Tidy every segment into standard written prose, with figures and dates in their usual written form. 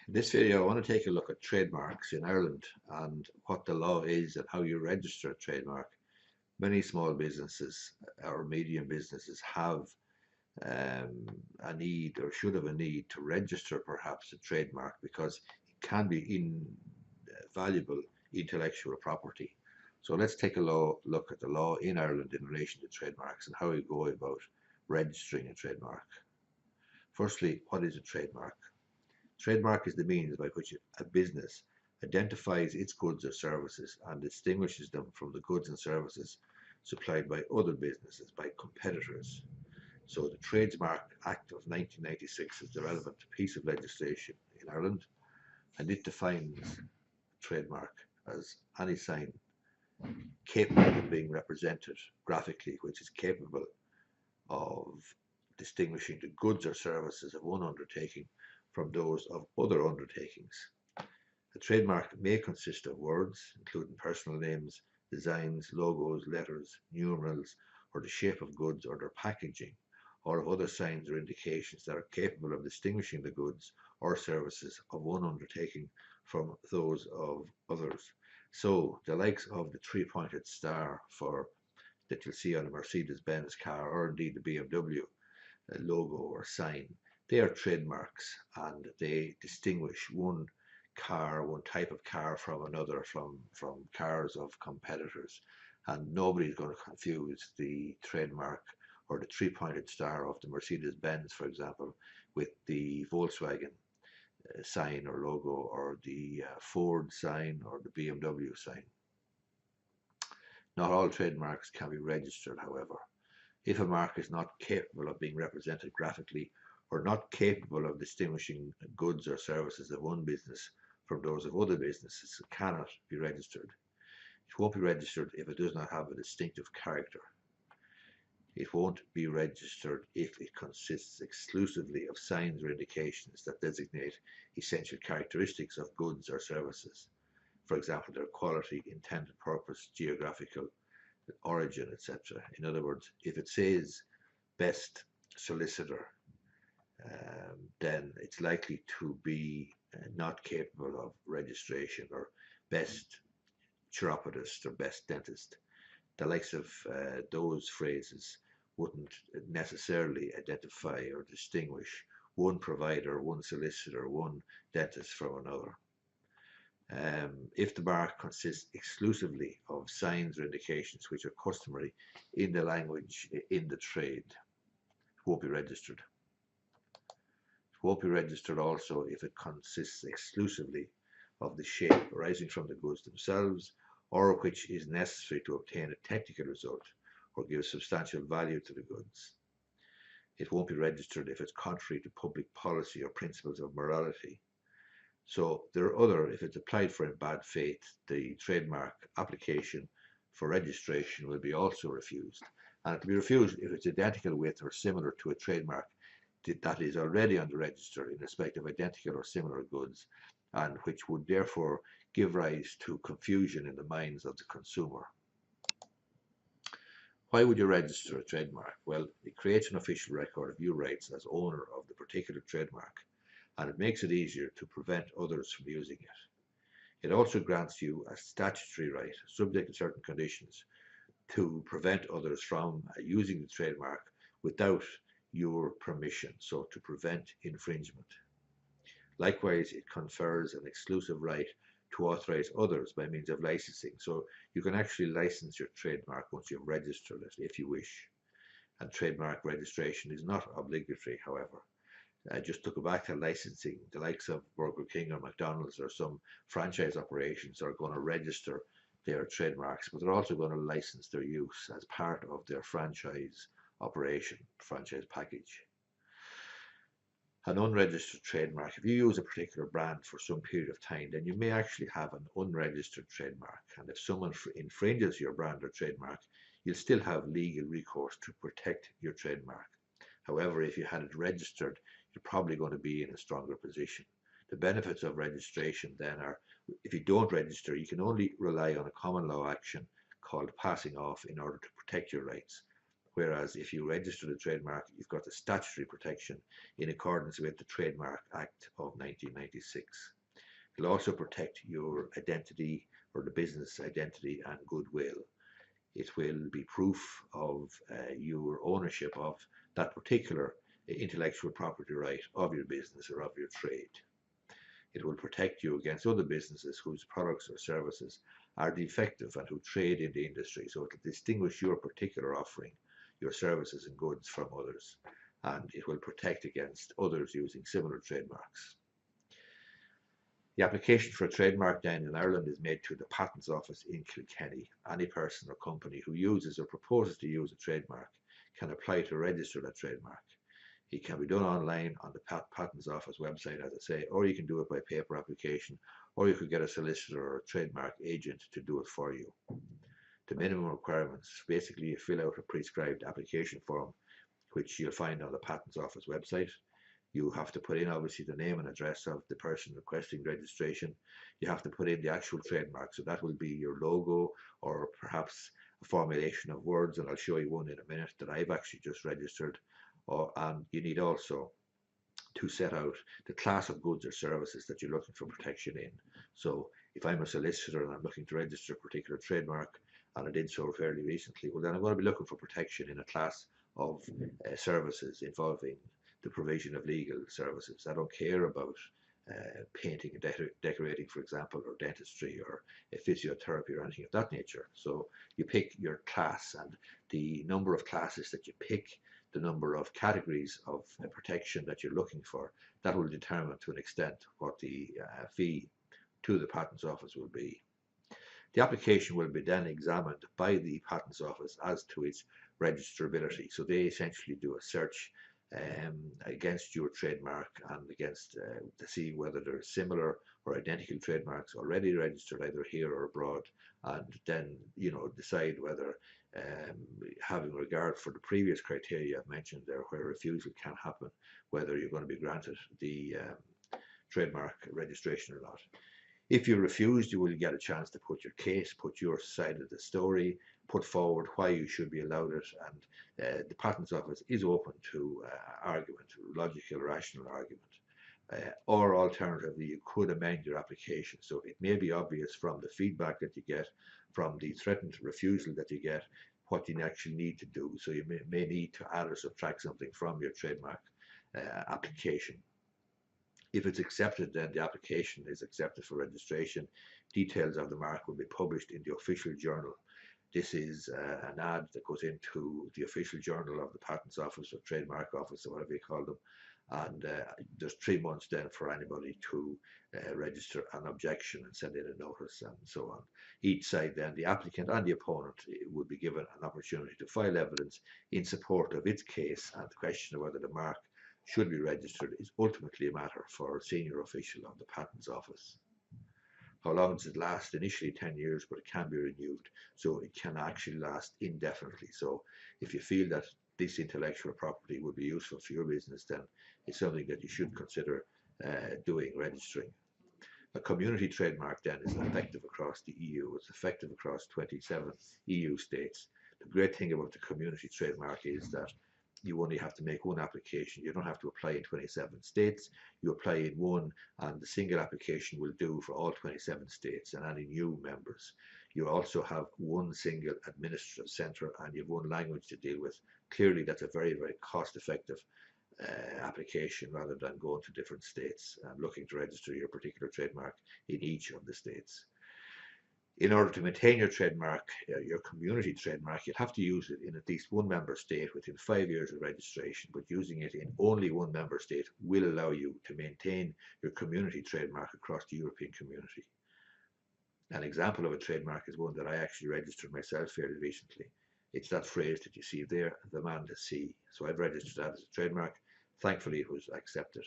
In this video, I want to take a look at trademarks in Ireland and what the law is and how you register a trademark. Many small businesses or medium businesses have a need or should have a need to register perhaps a trademark because it can be invaluable intellectual property. So let's take a look at the law in Ireland in relation to trademarks and how we go about registering a trademark. Firstly, what is a trademark? Trademark is the means by which a business identifies its goods or services and distinguishes them from the goods and services supplied by other businesses, by competitors. So the Trademark Act of 1996 is the relevant piece of legislation in Ireland, and it defines trademark as any sign capable of being represented graphically, which is capable of distinguishing the goods or services of one undertaking from those of other undertakings. A trademark may consist of words, including personal names, designs, logos, letters, numerals, or the shape of goods or their packaging, or of other signs or indications that are capable of distinguishing the goods or services of one undertaking from those of others. So the likes of the three-pointed star that you'll see on a Mercedes-Benz car, or indeed the BMW logo or sign, they are trademarks, and they distinguish one type of car from another, from cars of competitors. And nobody's going to confuse the trademark or the three-pointed star of the Mercedes-Benz, for example, with the Volkswagen sign or logo, or the Ford sign or the BMW sign. Not all trademarks can be registered, however. If a mark is not capable of being represented graphically, or not capable of distinguishing goods or services of one business from those of other businesses, it cannot be registered. It won't be registered if it does not have a distinctive character. It won't be registered if it consists exclusively of signs or indications that designate essential characteristics of goods or services. For example, their quality, intended purpose, geographical origin, etc. In other words, if it says best solicitor, then it's likely to be not capable of registration, or best chiropodist or best dentist. The likes of those phrases wouldn't necessarily identify or distinguish one provider, one solicitor, one dentist from another. If the mark consists exclusively of signs or indications which are customary in the language in the trade, it won't be registered. It won't be registered also if it consists exclusively of the shape arising from the goods themselves, or which is necessary to obtain a technical result or give substantial value to the goods. It won't be registered if it's contrary to public policy or principles of morality. So there are other, if it's applied for in bad faith, the trademark application for registration will be also refused. And it will be refused if it's identical with or similar to a trademark that is already on the register in respect of identical or similar goods, and which would therefore give rise to confusion in the minds of the consumer. Why would you register a trademark? Well, it creates an official record of your rights as owner of the particular trademark, and it makes it easier to prevent others from using it. It also grants you a statutory right, subject to certain conditions, to prevent others from using the trademark without your permission, so to prevent infringement. Likewise, it confers an exclusive right to authorize others by means of licensing, so you can actually license your trademark once you've registered it if you wish. And trademark registration is not obligatory, however. Just to go back to licensing, the likes of Burger King or McDonald's or some franchise operations are going to register their trademarks, but they're also going to license their use as part of their franchise operation, franchise package. An unregistered trademark, if you use a particular brand for some period of time, then you may actually have an unregistered trademark, and if someone infringes your brand or trademark, you'll still have legal recourse to protect your trademark. However, if you had it registered, you're probably going to be in a stronger position. The benefits of registration then are, if you don't register, you can only rely on a common law action called passing off in order to protect your rights. Whereas if you register the trademark, you've got the statutory protection in accordance with the Trademark Act of 1996. It'll also protect your identity or the business identity and goodwill. It will be proof of your ownership of that particular intellectual property right of your business or of your trade. It will protect you against other businesses whose products or services are defective and who trade in the industry. So it will distinguish your particular offering, your services and goods from others, and it will protect against others using similar trademarks. The application for a trademark then in Ireland is made to the Patents Office in Kilkenny. Any person or company who uses or proposes to use a trademark can apply to register that trademark. It can be done online on the Patents Office website, as I say, or you can do it by paper application, or you could get a solicitor or a trademark agent to do it for you. The minimum requirements, basically you fill out a prescribed application form, which you'll find on the Patents Office website. You have to put in obviously the name and address of the person requesting registration. You have to put in the actual trademark, so that will be your logo or perhaps a formulation of words, and I'll show you one in a minute that I've actually just registered. And you need also to set out the class of goods or services that you're looking for protection in. So if I'm a solicitor and I'm looking to register a particular trademark, and I did so fairly recently, well then I'm going to be looking for protection in a class of services involving the provision of legal services. I don't care about painting and decorating, for example, or dentistry or physiotherapy or anything of that nature. So you pick your class, and the number of classes that you pick, the number of categories of protection that you're looking for, that will determine to an extent what the fee to the Patents Office will be. The application will be then examined by the Patents Office as to its registrability. So they essentially do a search against your trademark and against to see whether there are similar or identical trademarks already registered either here or abroad, and then decide whether having regard for the previous criteria I've mentioned there, where refusal can happen, whether you're going to be granted the trademark registration or not. If you refuse, you will get a chance to put your case, put your side of the story, put forward why you should be allowed it, and the Patents Office is open to argument, logical, rational argument. Or alternatively, you could amend your application. So it may be obvious from the feedback that you get, from the threatened refusal that you get, what you actually need to do. So you may need to add or subtract something from your trademark application. If it's accepted, then the application is accepted for registration. Details of the mark will be published in the official journal. This is an ad that goes into the official journal of the Patents Office or Trademark Office or whatever you call them. And there's 3 months then for anybody to register an objection and send in a notice and so on. Each side then, the applicant and the opponent, would be given an opportunity to file evidence in support of its case, and the question of whether the mark should be registered is ultimately a matter for a senior official of the Patents Office. How long does it last? Initially 10 years, but it can be renewed, so it can actually last indefinitely. So if you feel that this intellectual property would be useful for your business, then it's something that you should consider registering. A community trademark then is effective across the EU. It's effective across 27 EU states. The great thing about the community trademark is that you only have to make one application. You don't have to apply in 27 states. You apply in one, and the single application will do for all 27 states and any new members. You also have one single administrative centre, and you have one language to deal with. Clearly, that's a very, very cost-effective application, rather than going to different states and looking to register your particular trademark in each of the states. In order to maintain your trademark, your community trademark, you'll have to use it in at least one member state within 5 years of registration, but using it in only one member state will allow you to maintain your community trademark across the European community. An example of a trademark is one that I actually registered myself fairly recently. It's that phrase that you see there, the man to see. So I've registered that as a trademark. Thankfully, it was accepted.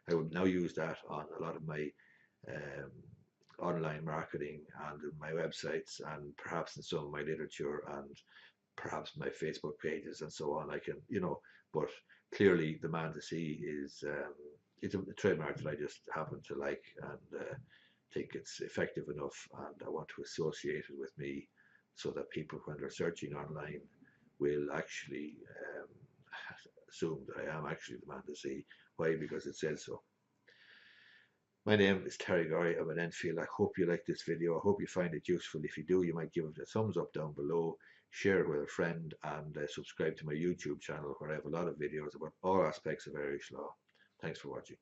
I would now use that on a lot of my online marketing and my websites, and perhaps in some of my literature, and perhaps my Facebook pages and so on. I can, but clearly the man to see is it's a trademark that I just happen to like and think it's effective enough, and I want to associate it with me so that people, when they're searching online, will actually assume that I am actually the man to see. Why? Because it says so. My name is Terry Gorry. I'm an Enfield. I hope you like this video. I hope you find it useful. If you do, you might give it a thumbs up down below, share it with a friend, and subscribe to my YouTube channel, where I have a lot of videos about all aspects of Irish law. Thanks for watching.